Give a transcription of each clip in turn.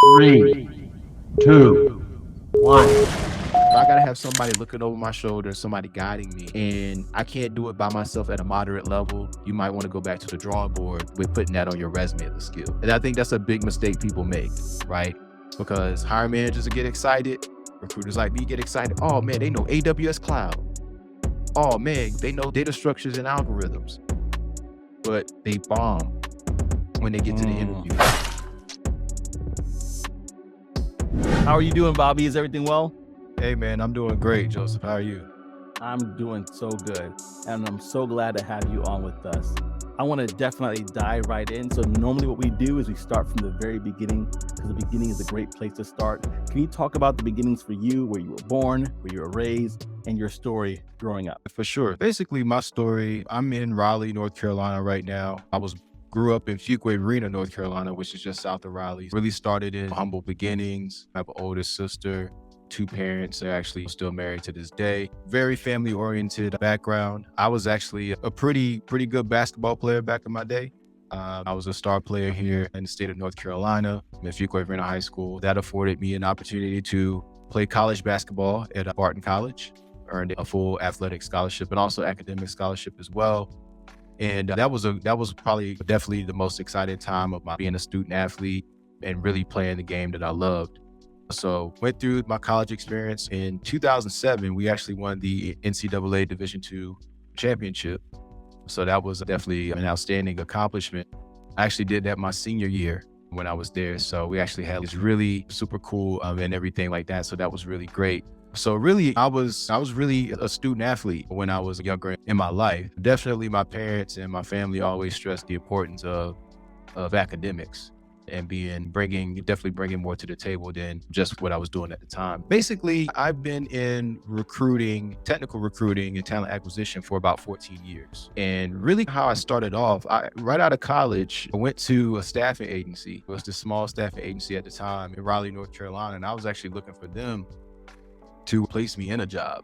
Three, two, one. I gotta have somebody looking over my shoulder, somebody guiding me, and I can't do it by myself at a moderate level. You might want to go back to the drawing board with putting that on your resume as a skill. And I think that's a big mistake people make, right? Because hiring managers get excited, recruiters like me get excited. Oh man, they know AWS Cloud. Oh man, they know data structures and algorithms. But they bomb when they get to the interview. How are you doing, Bobby? Is everything well? Hey man, I'm doing great, Joseph. How are you? I'm doing so good, and I'm so glad to have you on with us. I want to definitely dive right in. So normally what we do is we start from the very beginning, because the beginning is a great place to start. Can you talk about the beginnings for you, where you were born, where you were raised, and your story growing up? For sure. Basically, my story, I'm in Raleigh, North Carolina right now. Grew up in Fuquay-Varina, North Carolina, which is just south of Raleigh. Really started in humble beginnings. I have an older sister, 2 parents. They're actually still married to this day. Very family-oriented background. I was actually a pretty good basketball player back in my day. I was a star player here in the state of North Carolina at Fuquay-Varina High School. That afforded me an opportunity to play college basketball at Barton College, earned a full athletic scholarship and also academic scholarship as well. And that was probably definitely the most exciting time of my being a student athlete and really playing the game that I loved. So went through my college experience. In 2007, we actually won the NCAA Division II championship. So that was definitely an outstanding accomplishment. I actually did that my senior year when I was there. So we actually had this really super cool and everything like that. So that was really great. So really, I was really a student athlete when I was younger in my life. Definitely my parents and my family always stressed the importance of academics and definitely bringing more to the table than just what I was doing at the time. Basically, I've been in technical recruiting and talent acquisition for about 14 years. And really how I started off, right out of college, I went to a staffing agency. It was the small staffing agency at the time in Raleigh, North Carolina. And I was actually looking for them to place me in a job.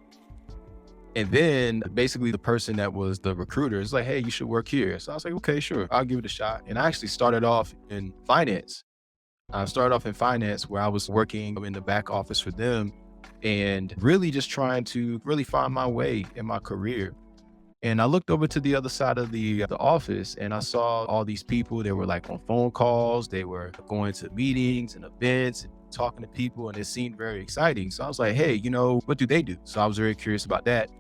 And then basically the person that was the recruiter is like, hey, you should work here. So I was like, okay, sure, I'll give it a shot. And I actually started off in finance. I started off in finance where I was working in the back office for them and really just trying to really find my way in my career. And I looked over to the other side of the office and I saw all these people. They were like on phone calls. They were going to meetings and events and talking to people, and it seemed very exciting. So I was like, hey, what do they do? So I was very curious about that.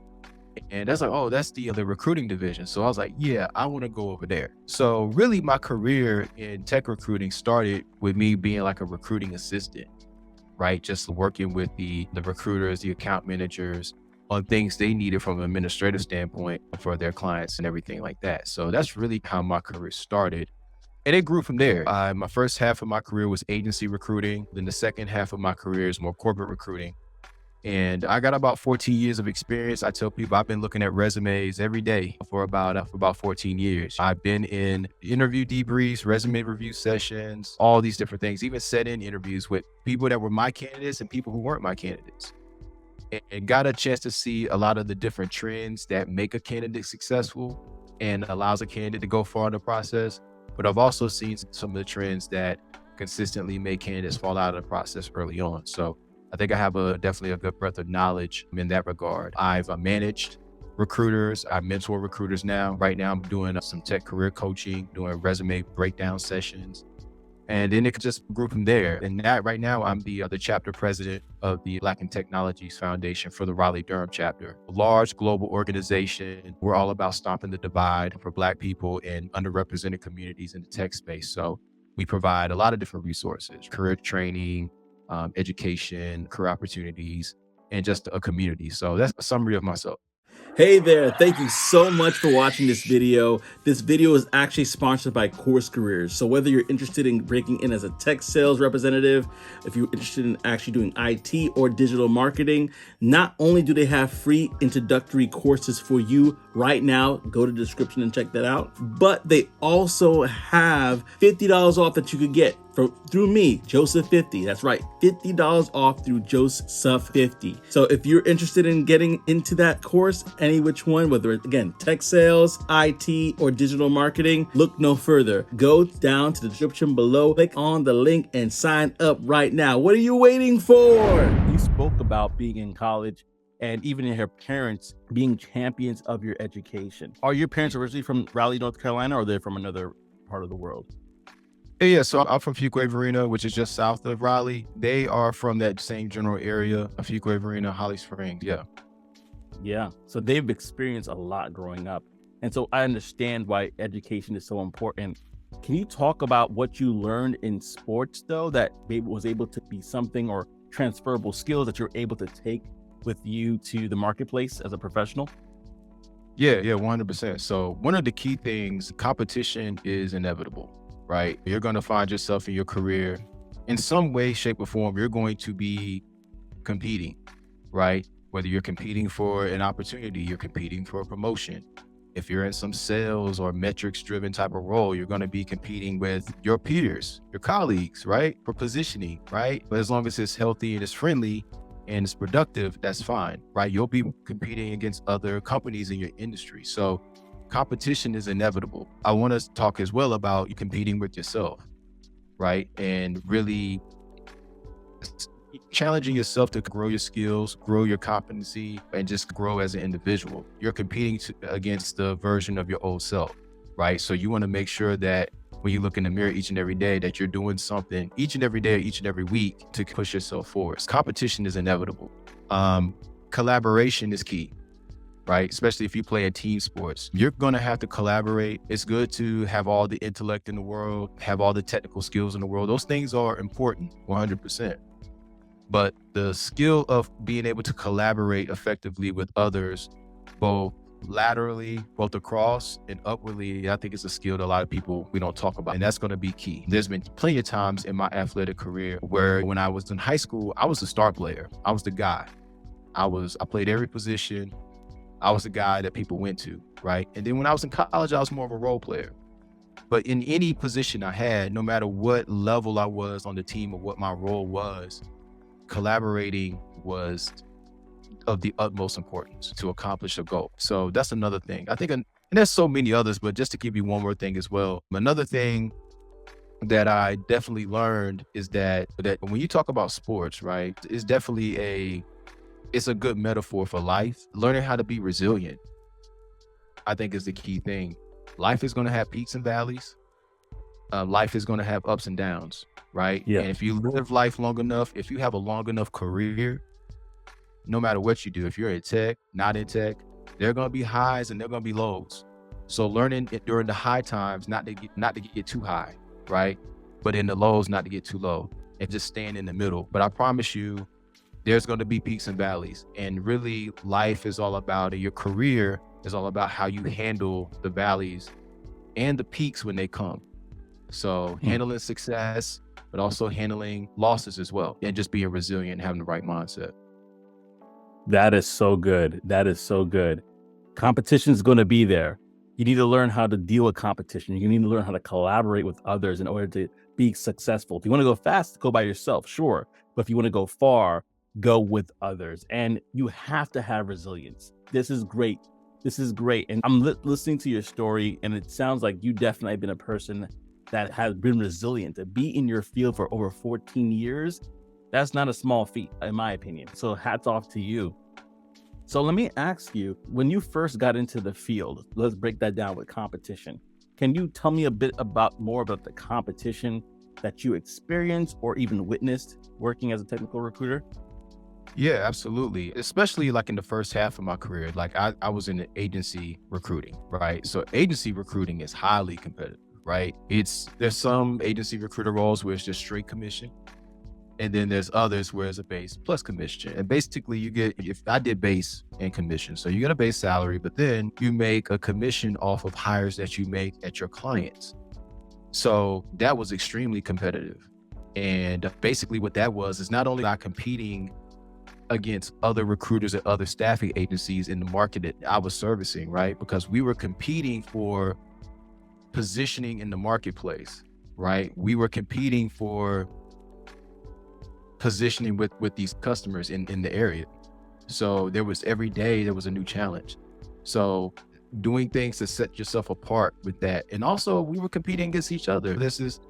And that's like, oh, that's the recruiting division. So I was like, yeah, I want to go over there. So really my career in tech recruiting started with me being like a recruiting assistant, right? Just working with the recruiters, the account managers on things they needed from an administrative standpoint for their clients and everything like that. So that's really how my career started. And it grew from there. My first half of my career was agency recruiting. Then the second half of my career is more corporate recruiting. And I got about 14 years of experience. I tell people I've been looking at resumes every day for about 14 years. I've been in interview debriefs, resume review sessions, all these different things, even set in interviews with people that were my candidates and people who weren't my candidates. And got a chance to see a lot of the different trends that make a candidate successful and allows a candidate to go far in the process. But I've also seen some of the trends that consistently make candidates fall out of the process early on. So I think I have definitely a good breadth of knowledge in that regard. I've managed recruiters. I mentor recruiters now. Right now I'm doing some tech career coaching, doing resume breakdown sessions. And then it just grew from there. And right now I'm the chapter president of the Black and Technologies Foundation for the Raleigh-Durham chapter. A large global organization. We're all about stopping the divide for Black people and underrepresented communities in the tech space. So we provide a lot of different resources, career training, education, career opportunities, and just a community. So that's a summary of myself. Hey there, thank you so much for watching this video. This video is actually sponsored by Course Careers. So whether you're interested in breaking in as a tech sales representative, if you're interested in actually doing IT or digital marketing, not only do they have free introductory courses for you right now, go to the description and check that out, but they also have $50 off that you could get through me, Joseph50. That's right, $50 off through Joseph50. So if you're interested in getting into that course, any which one, whether it's, again, tech sales, IT, or digital marketing, look no further. Go down to the description below, click on the link, and sign up right now. What are you waiting for? You spoke about being in college and even your parents being champions of your education. Are your parents originally from Raleigh, North Carolina, or are they from another part of the world? Yeah, so I'm from Fuquay Varina, which is just south of Raleigh. They are from that same general area of Fuquay Varina, Holly Springs. Yeah. So they've experienced a lot growing up. And so I understand why education is so important. Can you talk about what you learned in sports, though, that maybe was able to be something or transferable skills that you're able to take with you to the marketplace as a professional? Yeah, 100%. So one of the key things, competition is inevitable, right? You're going to find yourself in your career in some way, shape, or form. You're going to be competing, right? Whether you're competing for an opportunity, you're competing for a promotion. If you're in some sales or metrics driven type of role, you're going to be competing with your peers, your colleagues, right? For positioning, right? But as long as it's healthy and it's friendly and it's productive, that's fine, right? You'll be competing against other companies in your industry. So competition is inevitable. I want to talk as well about you competing with yourself, right? And really challenging yourself to grow your skills, grow your competency, and just grow as an individual. You're competing against the version of your old self, right? So you want to make sure that when you look in the mirror each and every day, that you're doing something each and every day, or each and every week to push yourself forward. Competition is inevitable. Collaboration is key, right? Especially if you play in team sports, you're going to have to collaborate. It's good to have all the intellect in the world, have all the technical skills in the world. Those things are important, 100%. But the skill of being able to collaborate effectively with others, both laterally, both across and upwardly, I think it's a skill that a lot of people, we don't talk about. And that's going to be key. There's been plenty of times in my athletic career where when I was in high school, I was a star player. I was the guy. I played every position. I was the guy that people went to, right? And then when I was in college, I was more of a role player. But in any position I had, no matter what level I was on the team or what my role was, collaborating was of the utmost importance to accomplish a goal. So that's another thing. I think, and there's so many others, but just to give you one more thing as well. Another thing that I definitely learned is that when you talk about sports, right, it's definitely it's a good metaphor for life. Learning how to be resilient, I think, is the key thing. Life is going to have peaks and valleys. Life is going to have ups and downs, right? Yeah. And if you live life long enough, if you have a long enough career, no matter what you do, if you're in tech, not in tech, there are going to be highs and there are going to be lows. So learning during the high times, not to get too high, right? But in the lows, not to get too low, and just staying in the middle. But I promise you, there's going to be peaks and valleys. And really, life is all about it. Your career is all about how you handle the valleys and the peaks when they come. So handling success, but also handling losses as well, and just being resilient and having the right mindset. That is so good. That is so good. Competition is going to be there. You need to learn how to deal with competition. You need to learn how to collaborate with others in order to be successful. If you want to go fast, go by yourself, sure. But if you want to go far, go with others. And you have to have resilience. This is great. This is great. And I'm listening to your story, and it sounds like you definitely have been a person that has been resilient. To be in your field for over 14 years, that's not a small feat, in my opinion. So hats off to you. So let me ask you, when you first got into the field, let's break that down with competition. Can you tell me a bit more about the competition that you experienced or even witnessed working as a technical recruiter? Yeah, absolutely. Especially like in the first half of my career, like I was in agency recruiting, right? So agency recruiting is highly competitive, right? There's some agency recruiter roles where it's just straight commission. And then there's others where it's a base plus commission. And basically if I did base and commission, so you get a base salary, but then you make a commission off of hires that you make at your clients. So that was extremely competitive. And basically what that was is not only am I competing against other recruiters at other staffing agencies in the market that I was servicing, right? Because we were competing for positioning in the marketplace. right? We were competing for positioning with these customers in the area. So every day there was a new challenge. So doing things to set yourself apart with that. And also we were competing against each other. This is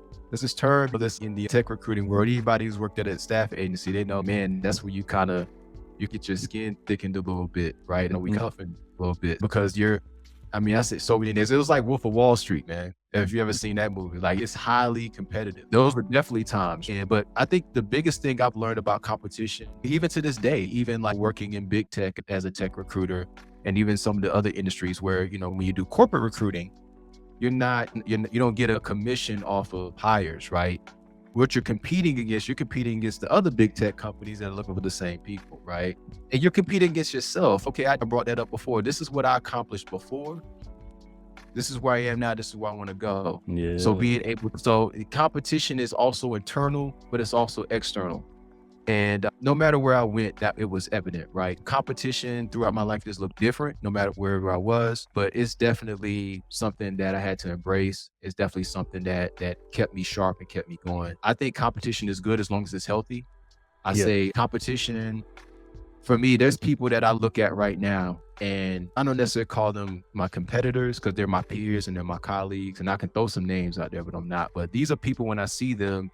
term this in the tech recruiting world. Anybody who's worked at a staff agency, they know, man, that's where you get your skin thickened a little bit, right? And we toughened a little bit because I said so many days. It was like Wolf of Wall Street, man. If you ever seen that movie, like it's highly competitive. Those were definitely times. But I think the biggest thing I've learned about competition, even to this day, even like working in big tech as a tech recruiter, and even some of the other industries where, when you do corporate recruiting, you don't get a commission off of hires, right? What you're competing against the other big tech companies that are looking for the same people, right? And you're competing against yourself. Okay, I brought that up before. This is what I accomplished before. This is where I am now. This is where I want to go. Yeah. So competition is also internal, but it's also external. And no matter where I went, that it was evident, right? Competition throughout my life just looked different, no matter wherever I was, but it's definitely something that I had to embrace. It's definitely something that kept me sharp and kept me going. I think competition is good as long as it's healthy. I say competition, for me, there's people that I look at right now, and I don't necessarily call them my competitors because they're my peers and they're my colleagues, and I can throw some names out there, but I'm not. But these are people, when I see them,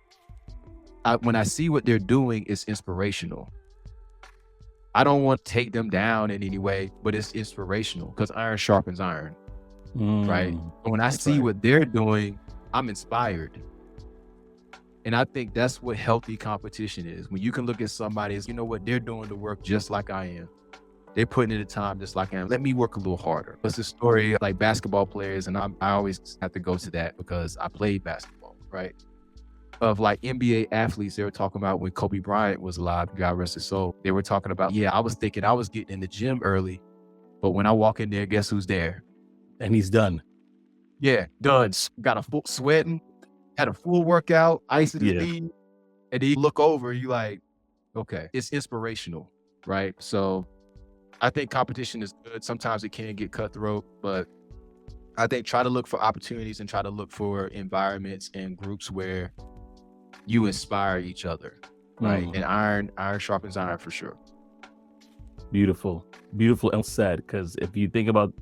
when I see what they're doing, it's inspirational. I don't want to take them down in any way, but it's inspirational because iron sharpens iron, right? When I see what they're doing, I'm inspired. And I think that's what healthy competition is. When you can look at somebody as, they're doing the work just like I am. They're putting in the time just like I am. Let me work a little harder. It's a story of like basketball players, and I always have to go to that because I played basketball, right? Of like NBA athletes, they were talking about when Kobe Bryant was alive, God rest his soul. They were talking about, I was thinking I was getting in the gym early, but when I walk in there, guess who's there? And he's done. Yeah, done. Got a full sweating, had a full workout, ice in his knee, and then you look over, you like, okay, it's inspirational, right? So I think competition is good. Sometimes it can get cutthroat, but I think try to look for opportunities and try to look for environments and groups where you inspire each other, right? And iron sharpens iron for sure. Beautiful said. Because if you think about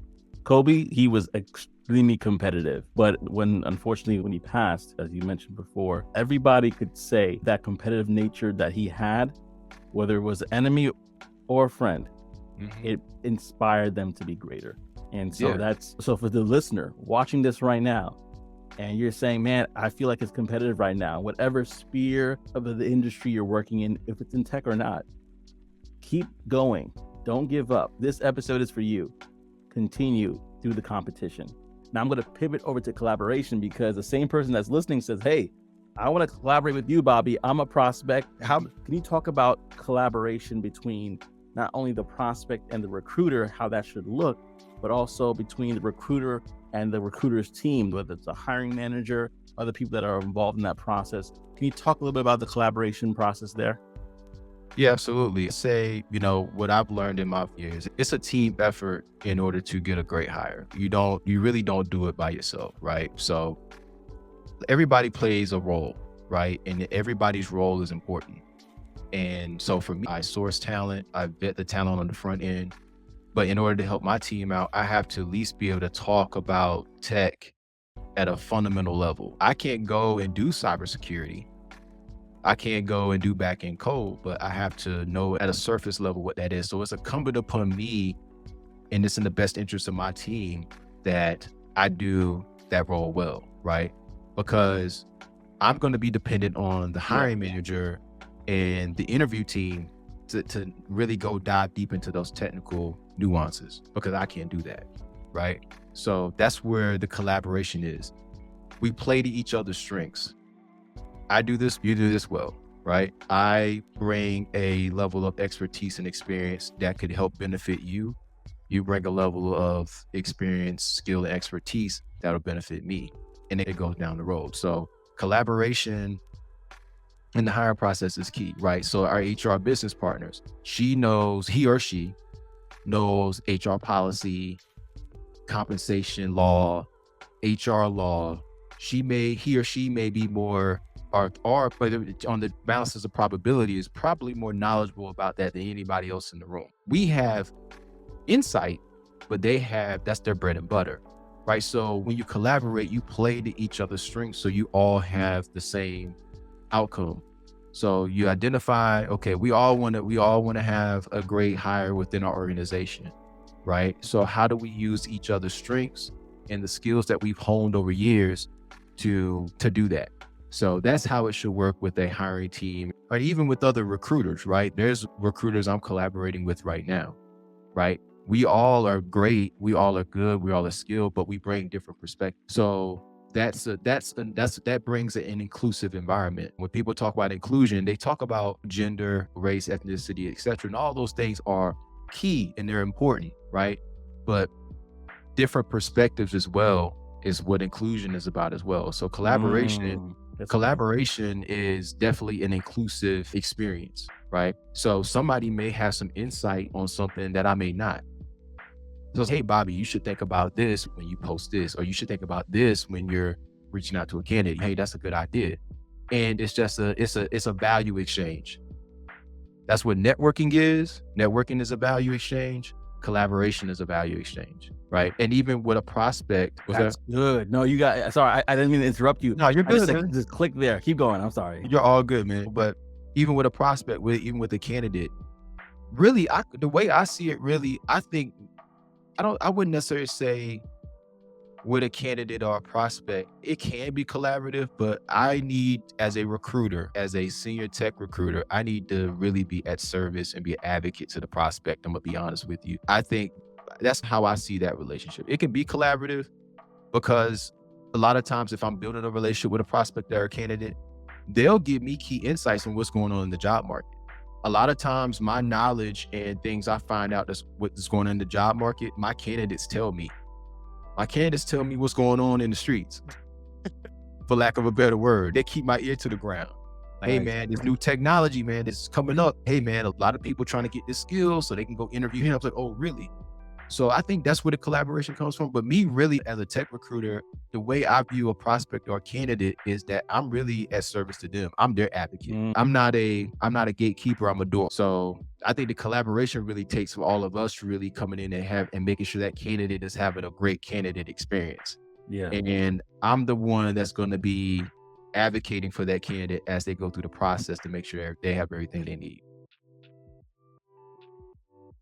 Kobe, he was extremely competitive, but unfortunately when he passed, as you mentioned before, everybody could say that competitive nature that he had, whether it was enemy or a friend, it inspired them to be greater. And so so for the listener watching this right now, and you're saying, man, I feel like it's competitive right now, whatever sphere of the industry you're working in, if it's in tech or not, keep going. Don't give up. This episode is for you. Continue through the competition. Now I'm going to pivot over to collaboration, because the same person that's listening says, hey, I want to collaborate with you, Bobby. I'm a prospect. How can you talk about collaboration between not only the prospect and the recruiter, how that should look, but also between the recruiter and the recruiter's team, whether it's a hiring manager, other people that are involved in that process? Can you talk a little bit about the collaboration process there? Yeah, absolutely. Say, what I've learned in my years, it's a team effort in order to get a great hire. You really don't do it by yourself, right? So everybody plays a role, right? And everybody's role is important. And so for me, I source talent, I vet the talent on the front end. But in order to help my team out, I have to at least be able to talk about tech at a fundamental level. I can't go and do cybersecurity. I can't go and do back-end code, but I have to know at a surface level what that is. So it's incumbent upon me, and it's in the best interest of my team, that I do that role well, right? Because I'm going to be dependent on the hiring manager and the interview team to really go dive deep into those technical nuances, because I can't do that, right? So that's where the collaboration is. We play to each other's strengths. I do this, you do this well, right? I bring a level of expertise and experience that could help benefit you. You bring a level of experience, skill, and expertise that'll benefit me. And it goes down the road. So collaboration in the hiring process is key, right? So our HR business partners, he or she knows HR policy, compensation law, HR law, he or she may be more, or but on the balances of probability is probably more knowledgeable about that than anybody else in the room. We have insight, but that's their bread and butter, right? So when you collaborate, you play to each other's strengths, so you all have the same outcome. So you identify, okay, we all want to have a great hire within our organization, right? So how do we use each other's strengths and the skills that we've honed over years to do that? So that's how it should work with a hiring team, or even with other recruiters, right? There's recruiters I'm collaborating with right now, right? We all are great, we all are good, we all are skilled, but we bring different perspectives. So that brings an inclusive environment. When people talk about inclusion, they talk about gender, race, ethnicity, etc. And all those things are key and they're important, right? But different perspectives as well is what inclusion is about as well. So collaboration is definitely an inclusive experience, right? So somebody may have some insight on something that I may not. So, hey, Bobby, you should think about this when you post this, or you should think about this when you're reaching out to a candidate. Hey, that's a good idea. And it's just it's a value exchange. That's what networking is. Networking is a value exchange. Collaboration is a value exchange, right? And even with a prospect. That's good. No, you got, sorry, I didn't mean to interrupt you. No, you're good. Just click there. Keep going. I'm sorry. You're all good, man. But even with a prospect, even with a candidate, really, the way I see it, really, I wouldn't necessarily say with a candidate or a prospect, it can be collaborative, but I need, as a recruiter, as a senior tech recruiter, I need to really be at service and be an advocate to the prospect. I'm gonna be honest with you. I think that's how I see that relationship. It can be collaborative because a lot of times if I'm building a relationship with a prospect or a candidate, they'll give me key insights on what's going on in the job market. A lot of times my knowledge and things I find out that's what's going on in the job market, my candidates tell me. My candidates tell me what's going on in the streets, for lack of a better word. They keep my ear to the ground. Like, hey man, this new technology, man, this is coming up. Hey man, a lot of people trying to get this skill so they can go interview him. I was like, oh, really? So I think that's where the collaboration comes from. But me really as a tech recruiter, the way I view a prospect or a candidate is that I'm really at service to them. I'm their advocate. I'm not a gatekeeper, I'm a door. So I think the collaboration really takes for all of us really coming in and making sure that candidate is having a great candidate experience. Yeah. And I'm the one that's going to be advocating for that candidate as they go through the process to make sure they have everything they need.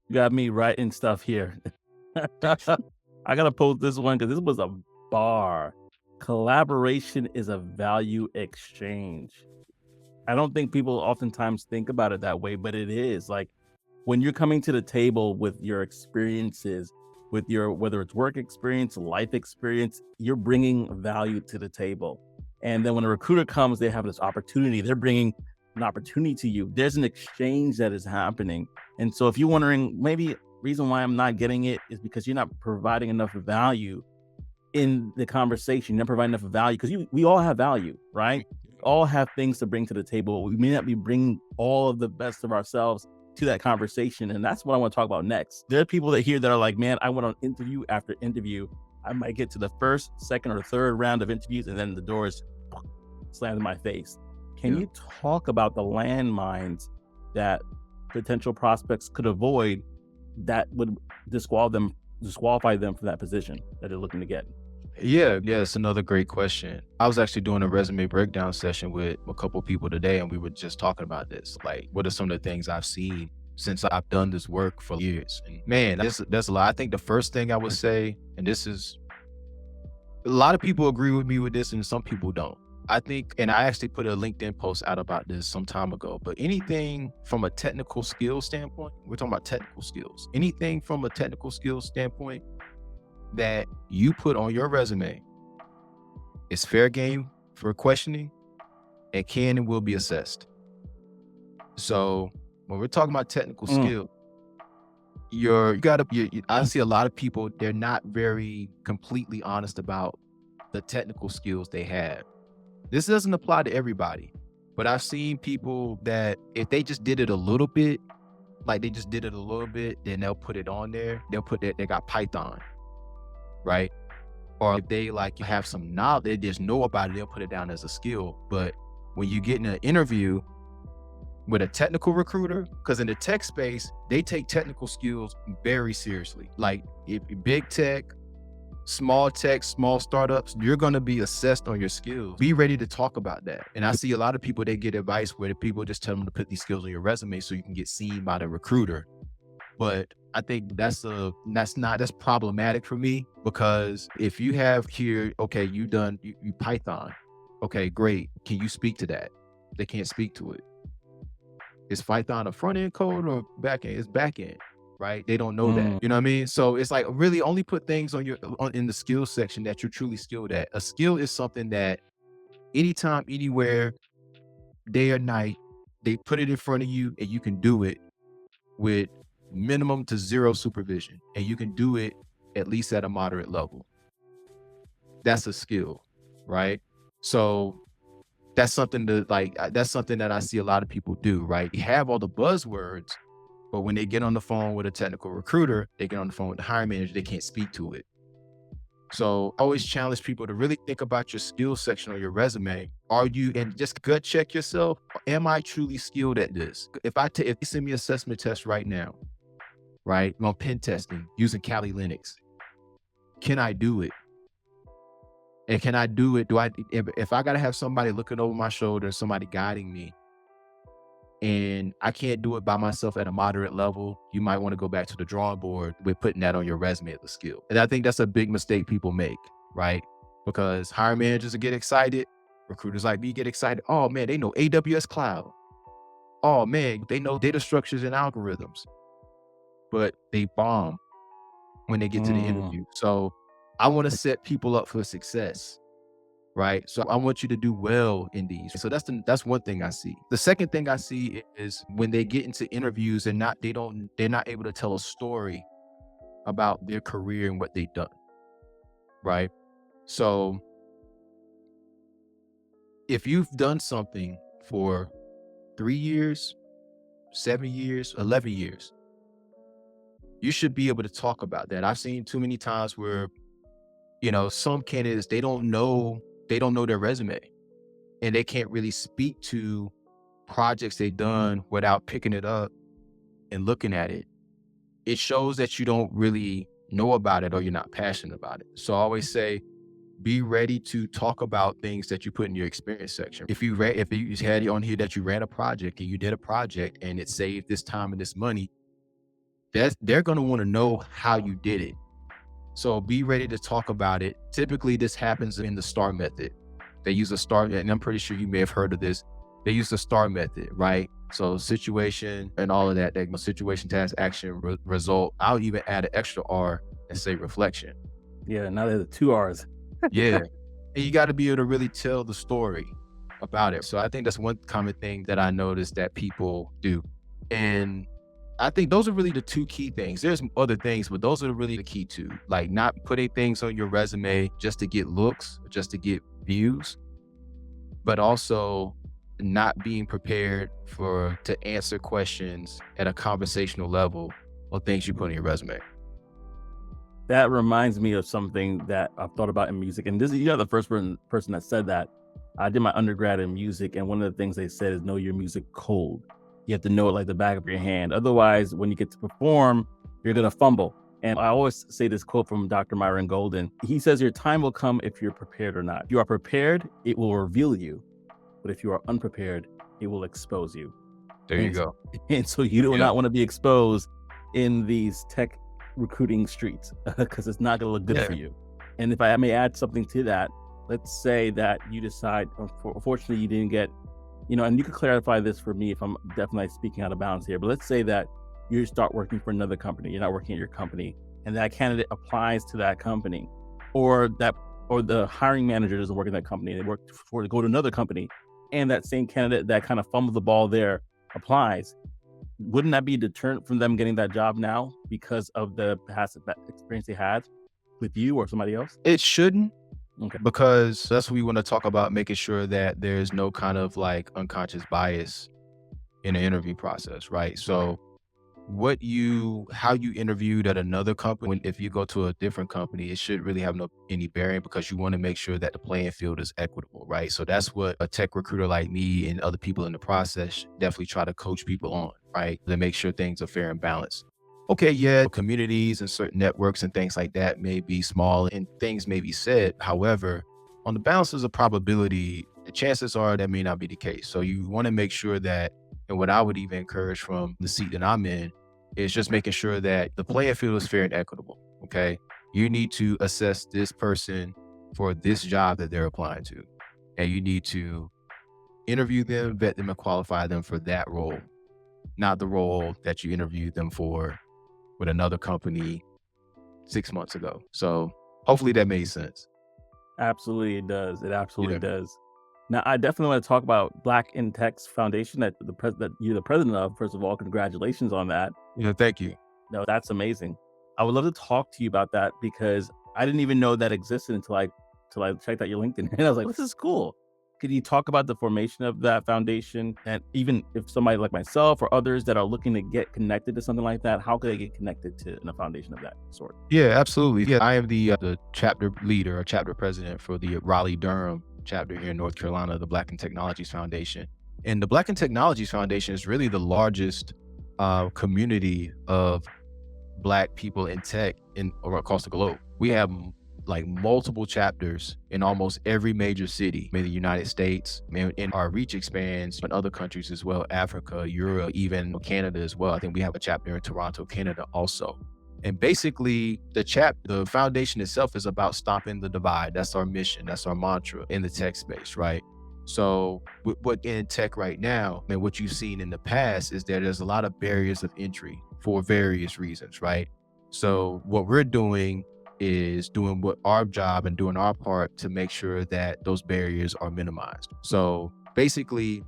You got me writing stuff here. I gotta post this one because this was a bar. Collaboration is a value exchange. I don't think people oftentimes think about it that way, but it is. Like when you're coming to the table with your experiences, with your, whether it's work experience, life experience, you're bringing value to the table. And then when a recruiter comes, they have this opportunity. They're bringing an opportunity to you. There's an exchange that is happening. And so if you're wondering, maybe reason why I'm not getting it is because you're not providing enough value in the conversation. You're not providing enough value because we all have value, right? We all have things to bring to the table. We may not be bringing all of the best of ourselves to that conversation. And that's what I want to talk about next. There are people that here that are like, man, I went on interview after interview. I might get to the first, second, or third round of interviews, and then the doors slammed in my face. Can you talk about the landmines that potential prospects could avoid that would disqualify them from that position that they're looking to get? Yeah, it's another great question. I was actually doing a resume breakdown session with a couple of people today, and we were just talking about this. Like, what are some of the things I've seen since I've done this work for years? And man, there's a lot. I think the first thing I would say, and this is, a lot of people agree with me with this and some people don't. I think, and I actually put a LinkedIn post out about this some time ago, but anything from a technical skill standpoint, we're talking about technical skills, anything from a technical skill standpoint that you put on your resume is fair game for questioning and can and will be assessed. So when we're talking about technical skill, I see a lot of people, they're not very completely honest about the technical skills they have. This doesn't apply to everybody, but I've seen people that if they just did it a little bit, then they'll put it on there. They'll put that they got Python, right? or if they like have some knowledge, they just know about it, they'll put it down as a skill. But when you get in an interview with a technical recruiter, because in the tech space, they take technical skills very seriously. Like if big tech, small startups, you're going to be assessed on your skills. Be ready to talk about that. And I see a lot of people, they get advice where the people just tell them to put these skills on your resume so you can get seen by the recruiter. But I think that's problematic for me, because if you have here, okay, you Python. Okay, great. Can you speak to that? They can't speak to it. Is Python a front end code or back end? It's back end, right? They don't know that. You know what I mean? So it's like really only put things in the skills section that you're truly skilled at. A skill is something that anytime, anywhere, day or night, they put it in front of you and you can do it with minimum to zero supervision. And you can do it at least at a moderate level. That's a skill, right? So that's something that I see a lot of people do, right? You have all the buzzwords, but when they get on the phone with a technical recruiter, they get on the phone with the hiring manager, they can't speak to it. So I always challenge people to really think about your skills section on your resume. And just gut check yourself. Am I truly skilled at this? If you send me an assessment test right now, right, on pen testing using Kali Linux, can I do it? And can I do it? If I got to have somebody looking over my shoulder, somebody guiding me, and I can't do it by myself at a moderate level, you might want to go back to the drawing board with putting that on your resume as a skill. And I think that's a big mistake people make, right? Because hiring managers will get excited. Recruiters like me get excited. Oh man, they know AWS Cloud. Oh man, they know data structures and algorithms. But they bomb when they get to the interview. So I want to set people up for success, right? So I want you to do well in these. So that's one thing I see. The second thing I see is when they get into interviews, they're not able to tell a story about their career and what they've done, right? So if you've done something for 3 years, 7 years, 11 years, you should be able to talk about that. I've seen too many times where, some candidates, they don't know their resume, and they can't really speak to projects they've done without picking it up and looking at it. It shows that you don't really know about it or you're not passionate about it. So I always say, be ready to talk about things that you put in your experience section. If you had on here that you ran a project and you did a project and it saved this time and this money, they're going to want to know how you did it. So be ready to talk about it. Typically, this happens in the STAR method. They use a STAR, and I'm pretty sure you may have heard of this. They use the STAR method, right? So situation and all of that, situation, task, action, result. I'll even add an extra R and say reflection. Yeah, now there's 2 R's. Yeah. And you got to be able to really tell the story about it. So I think that's one common thing that I noticed that people do. And I think those are really the 2 key things. There's other things, but those are really the key 2. Like not putting things on your resume just to get looks, just to get views, but also not being prepared to answer questions at a conversational level or things you put on your resume. That reminds me of something that I've thought about in music. And you're the first person that said that. I did my undergrad in music, and one of the things they said is know your music cold. You have to know it like the back of your hand. Otherwise, when you get to perform, you're going to fumble. And I always say this quote from Dr. Myron Golden. He says, your time will come if you're prepared or not. If you are prepared, it will reveal you. But if you are unprepared, it will expose you. There you go. And so you do not want to be exposed in these tech recruiting streets because it's not going to look good for you. And if I may add something to that, let's say that you decide, unfortunately, you didn't get, and you can clarify this for me if I'm definitely speaking out of bounds here, but let's say that you start working for another company, you're not working at your company, and that candidate applies to that company, or the hiring manager doesn't work in that company, they go to another company, and that same candidate that kind of fumbled the ball there applies. Wouldn't that be a deterrent from them getting that job now because of the past experience they had with you or somebody else? It shouldn't. Okay. Because that's what we want to talk about, making sure that there's no kind of like unconscious bias in the interview process, right? So how you interviewed at another company, if you go to a different company, it should really have any bearing, because you want to make sure that the playing field is equitable, right? So that's what a tech recruiter like me and other people in the process should definitely try to coach people on, right? To make sure things are fair and balanced. Okay, yeah, communities and certain networks and things like that may be small and things may be said. However, on the balances of probability, the chances are that may not be the case. So you want to make sure that, and what I would even encourage from the seat that I'm in, is just making sure that the playing field is fair and equitable. Okay. You need to assess this person for this job that they're applying to. And you need to interview them, vet them, and qualify them for that role, not the role that you interviewed them for with another company 6 months ago. So hopefully that made sense. Absolutely, it does. It absolutely Yeah. does. Now, I definitely want to talk about Black in Tech's Foundation that you're the president of. First of all, congratulations on that. Thank you. No, that's amazing. I would love to talk to you about that, because I didn't even know that existed until I checked out your LinkedIn, and I was like, this is cool. Could you talk about the formation of that foundation? And even if somebody like myself or others that are looking to get connected to something like that, how could they get connected to a foundation of that sort? Yeah, absolutely. Yeah, I am the chapter leader or chapter president for the Raleigh-Durham chapter here in North Carolina, the Black and Technologies Foundation. And the Black and Technologies Foundation is really the largest community of Black people in tech or across the globe. We have like multiple chapters in almost every major city in the United States, and our reach expands in other countries as well, Africa, Europe, even Canada as well. I think we have a chapter in Toronto, Canada also. And basically the foundation itself is about stopping the divide. That's our mission. That's our mantra in the tech space, right? So what in tech right now, and what you've seen in the past, is that there's a lot of barriers of entry for various reasons, right? So what we're doing is doing what our job and doing our part to make sure that those barriers are minimized. So basically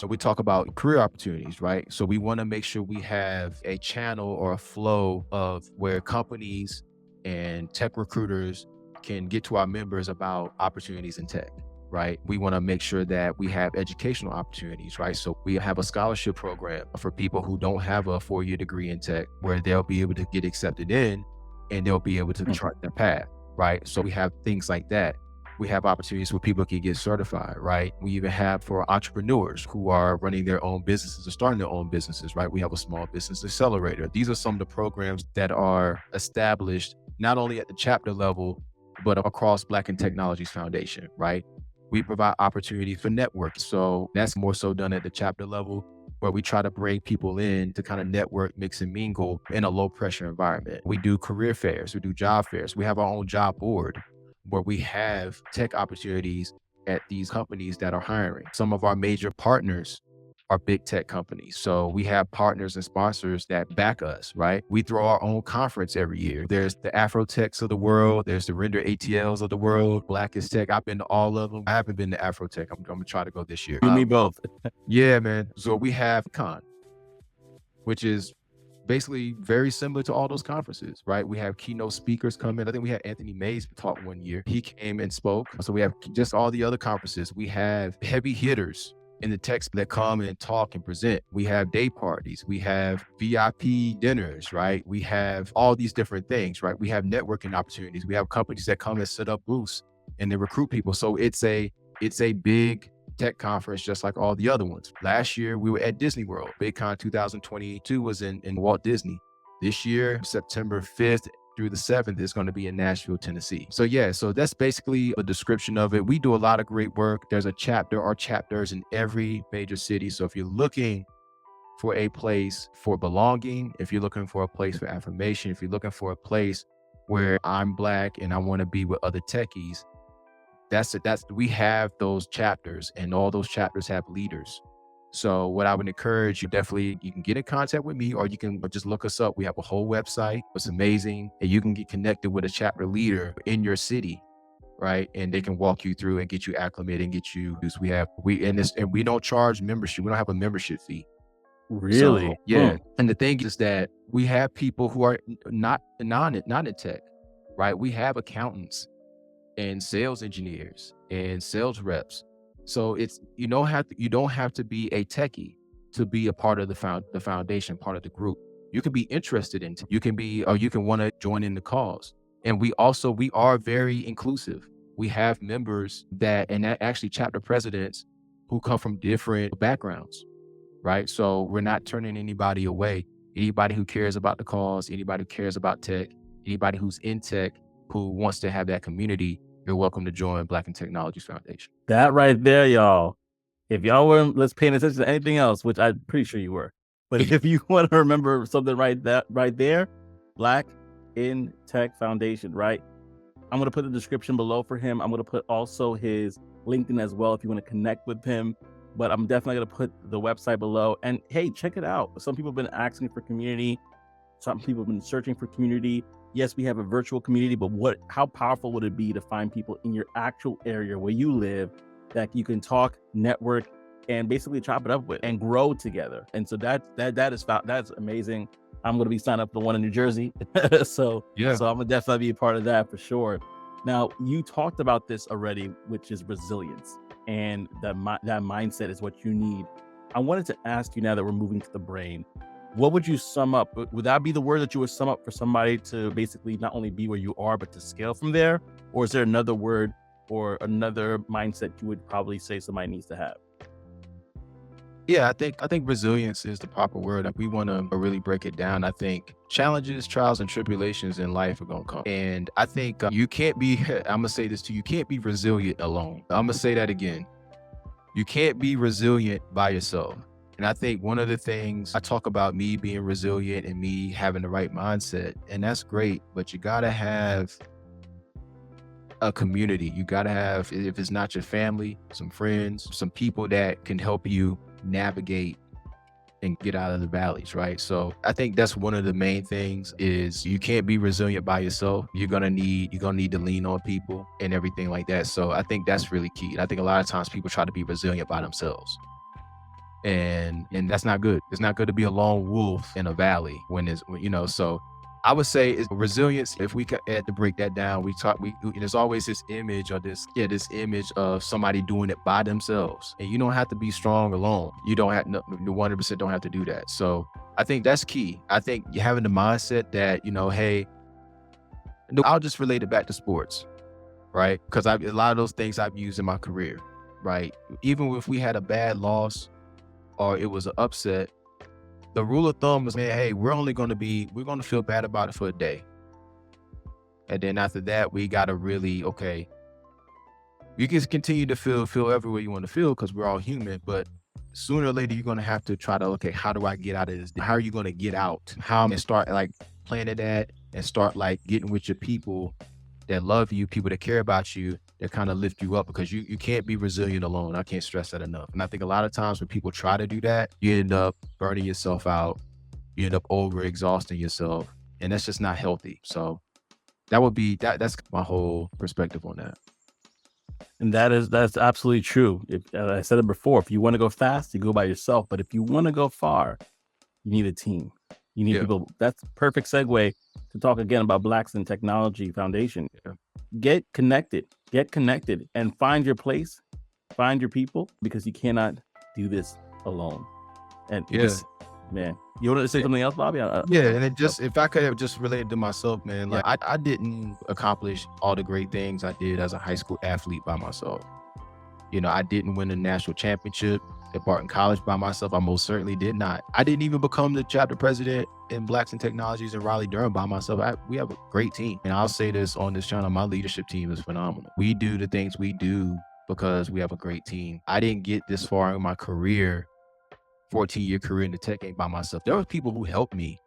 we talk about career opportunities, right? So we want to make sure we have a channel or a flow of where companies and tech recruiters can get to our members about opportunities in tech, right? We want to make sure that we have educational opportunities, right? So we have a scholarship program for people who don't have a 4-year degree in tech, where they'll be able to get accepted in and they'll be able to chart their path, right? So we have things like that. We have opportunities where people can get certified, right? We even have for entrepreneurs who are running their own businesses or starting their own businesses, right? We have a small business accelerator. These are some of the programs that are established not only at the chapter level, but across Black and Technologies Foundation, right? We provide opportunities for network. So that's more so done at the chapter level, where we try to bring people in to kind of network, mix and mingle in a low pressure environment. We do career fairs, we do job fairs. We have our own job board where we have tech opportunities at these companies that are hiring. Some of our major partners are big tech companies. So we have partners and sponsors that back us, right? We throw our own conference every year. There's the Afrotechs of the world. There's the Render ATLs of the world. Blackest Tech. I've been to all of them. I haven't been to Afrotech. I'm going to try to go this year. You and me both. Yeah, man. So we have Con, which is basically very similar to all those conferences, right? We have keynote speakers come in. I think we had Anthony Mays talk one year. He came and spoke. So we have just all the other conferences. We have heavy hitters in the text that come and talk and present. We have day parties. We have VIP dinners, right? We have all these different things, right? We have networking opportunities. We have companies that come and set up booths and they recruit people. So it's a big tech conference, just like all the other ones. Last year, we were at Disney World. BigCon 2022 was in Walt Disney. This year, September 5th through the 7th, is going to be in Nashville, Tennessee. So yeah, so that's basically a description of it. We do a lot of great work. There's a chapter or chapters in every major city. So if you're looking for a place for belonging, if you're looking for a place for affirmation, if you're looking for a place where I'm Black and I want to be with other techies, we have those chapters, and all those chapters have leaders. So what I would encourage you, definitely, you can get in contact with me, or you can just look us up. We have a whole website. It's amazing. And you can get connected with a chapter leader in your city, right? And they can walk you through and get you acclimated and get you, because we don't charge membership. We don't have a membership fee. Really? So, yeah. And the thing is that we have people who are not in tech, right? We have accountants and sales engineers and sales reps. So you don't have to be a techie to be a part of the foundation, part of the group. You can be interested in, you can be, or you can want to join in the cause. And we are very inclusive. We have members and actually chapter presidents who come from different backgrounds, right? So we're not turning anybody away. Anybody who cares about the cause, anybody who cares about tech, anybody who's in tech, who wants to have that community, you're welcome to join Black and Technologies Foundation. That right there, y'all. If y'all weren't paying attention to anything else, which I'm pretty sure you were, but if you want to remember something right there, Black in Tech Foundation, right? I'm going to put the description below for him. I'm going to put also his LinkedIn as well if you want to connect with him. But I'm definitely going to put the website below. And hey, check it out. Some people have been asking for community. Some people have been searching for community. Yes, we have a virtual community, but how powerful would it be to find people in your actual area where you live that you can talk, network, and basically chop it up with and grow together? And so that's amazing. I'm going to be signed up for the one in New Jersey. So I'm going to definitely be a part of that for sure. Now, you talked about this already, which is resilience. And that mindset is what you need. I wanted to ask you, now that we're moving to the brain, what would you sum up? Would that be the word that you would sum up for somebody to basically not only be where you are, but to scale from there? Or is there another word or another mindset you would probably say somebody needs to have? Yeah, I think resilience is the proper word. We want to really break it down. I think challenges, trials, and tribulations in life are going to come. And I think you can't be, I'm going to say this to you, you can't be resilient alone. I'm going to say that again. You can't be resilient by yourself. And I think one of the things I talk about, me being resilient and me having the right mindset, and that's great, but you got to have a community. You got to have, if it's not your family, some friends, some people that can help you navigate and get out of the valleys, right? So I think that's one of the main things is you can't be resilient by yourself. You're gonna need to lean on people and everything like that. So I think that's really key. And I think a lot of times people try to be resilient by themselves. And that's not good. It's not good to be a lone wolf in a valley so I would say is resilience. If we had to break that down, there's always this image this image of somebody doing it by themselves, and you don't have to be strong alone. You don't have the 100% don't have to do that. So I think that's key. I think you having the mindset that, hey, I'll just relate it back to sports, right? Because a lot of those things I've used in my career, right? Even if we had a bad loss or it was an upset, the rule of thumb is, man, hey, we're going to feel bad about it for a day. And then after that, we got to really, you can continue to feel everywhere you want to feel because we're all human. But sooner or later, you're going to have to try to, how do I get out of this? How are you going to get out? How I'm going to start planning that and start getting with your people that love you, people that care about you, that kind of lift you up, because you can't be resilient alone. I can't stress that enough. And I think a lot of times when people try to do that, you end up burning yourself out. You end up overexhausting yourself, and that's just not healthy. So that's my whole perspective on that. And that's absolutely true. I said it before, if you want to go fast, you go by yourself. But if you want to go far, you need a team. You need people. That's a perfect segue to talk again about Blacks in Technology Foundation. Get connected, and find your place, find your people, because you cannot do this alone. And man, you want to say something else, Bobby? And it just, if I could have just related to myself, man, I didn't accomplish all the great things I did as a high school athlete by myself. I didn't win a national championship at Barton College by myself. I most certainly did not. I didn't even become the chapter president in Blacks in Technologies in Raleigh-Durham by myself. We have a great team. And I'll say this on this channel, my leadership team is phenomenal. We do the things we do because we have a great team. I didn't get this far in my career, 14-year career in the tech game by myself. There were people who helped me.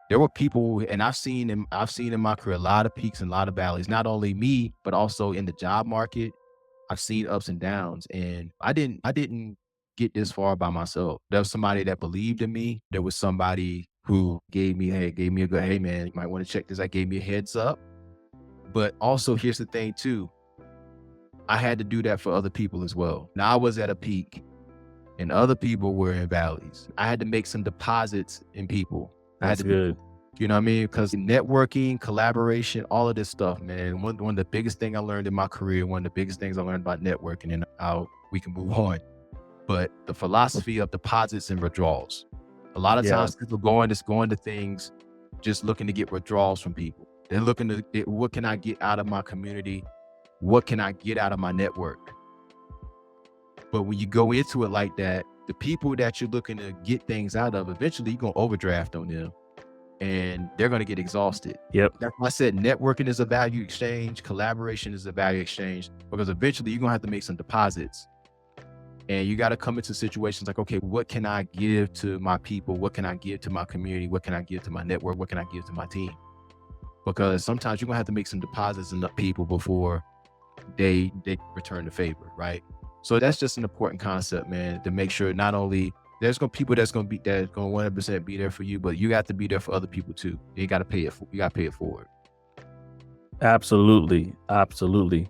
There were people, and I've seen in my career a lot of peaks and a lot of valleys, not only me, but also in the job market. I've seen ups and downs, and I didn't get this far by myself. There was somebody that believed in me. There was somebody who gave me a good, hey man, you might want to check this. I gave me a heads up. But also, here's the thing too. I had to do that for other people as well. Now I was at a peak and other people were in valleys. I had to make some deposits in people. That's good. You know what I mean? Because networking, collaboration, all of this stuff, man. One of the biggest things I learned in my career, one of the biggest things I learned about networking, and how we can move on. But the philosophy of deposits and withdrawals. A lot of Yeah. times people going to things just looking to get withdrawals from people. They're looking to, what can I get out of my community? What can I get out of my network? But when you go into it like that, the people that you're looking to get things out of, eventually you're going to overdraft on them and they're going to get exhausted. Yep. That's why I said networking is a value exchange. Collaboration is a value exchange, because eventually you're going to have to make some deposits. And you got to come into situations like, okay, what can I give to my people? What can I give to my community? What can I give to my network? What can I give to my team? Because sometimes you're going to have to make some deposits in the people before they return the favor, right? So that's just an important concept, man, to make sure not only there's going to people that's going to 100% be there for you, but you got to be there for other people too. You got to pay it. You got to pay it forward. Absolutely. Absolutely.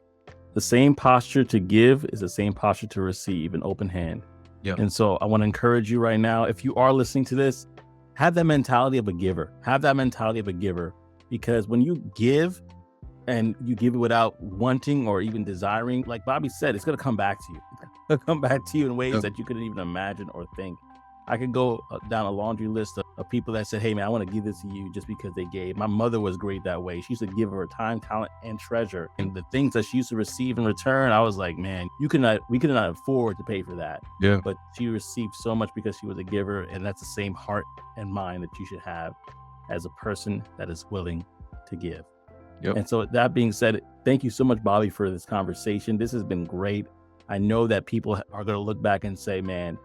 The same posture to give is the same posture to receive, an open hand. Yep. And so I want to encourage you right now, if you are listening to this, have that mentality of a giver. Have that mentality of a giver, because when you give and you give it without wanting or even desiring, like Bobby said, it's going to come back to you. It'll come back to you in ways that you couldn't even imagine or think. I could go down a laundry list of people that said, hey, man, I want to give this to you just because they gave. My mother was great that way. She used to give her time, talent, and treasure. And the things that she used to receive in return, I was like, man, we could not afford to pay for that. Yeah. But she received so much because she was a giver. And that's the same heart and mind that you should have as a person that is willing to give. Yep. And so that being said, thank you so much, Bobby, for this conversation. This has been great. I know that people are going to look back and say, man,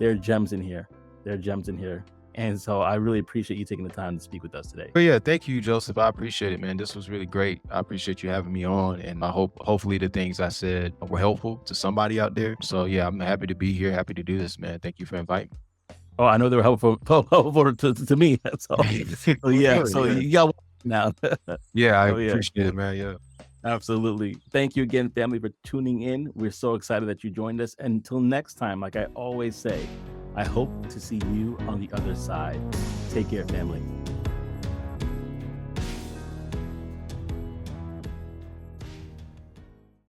there are gems in here. There are gems in here. And so I really appreciate you taking the time to speak with us today. But yeah, thank you, Joseph. I appreciate it, man. This was really great. I appreciate you having me on. And I hopefully the things I said were helpful to somebody out there. So yeah, I'm happy to be here. Happy to do this, man. Thank you for inviting me. Oh, I know they were helpful to me. That's all. So yeah, so you got one now. Yeah, I appreciate it, man. Yeah. Absolutely. Thank you again, family, for tuning in. We're so excited that you joined us. Until next time, like I always say, I hope to see you on the other side. Take care, family.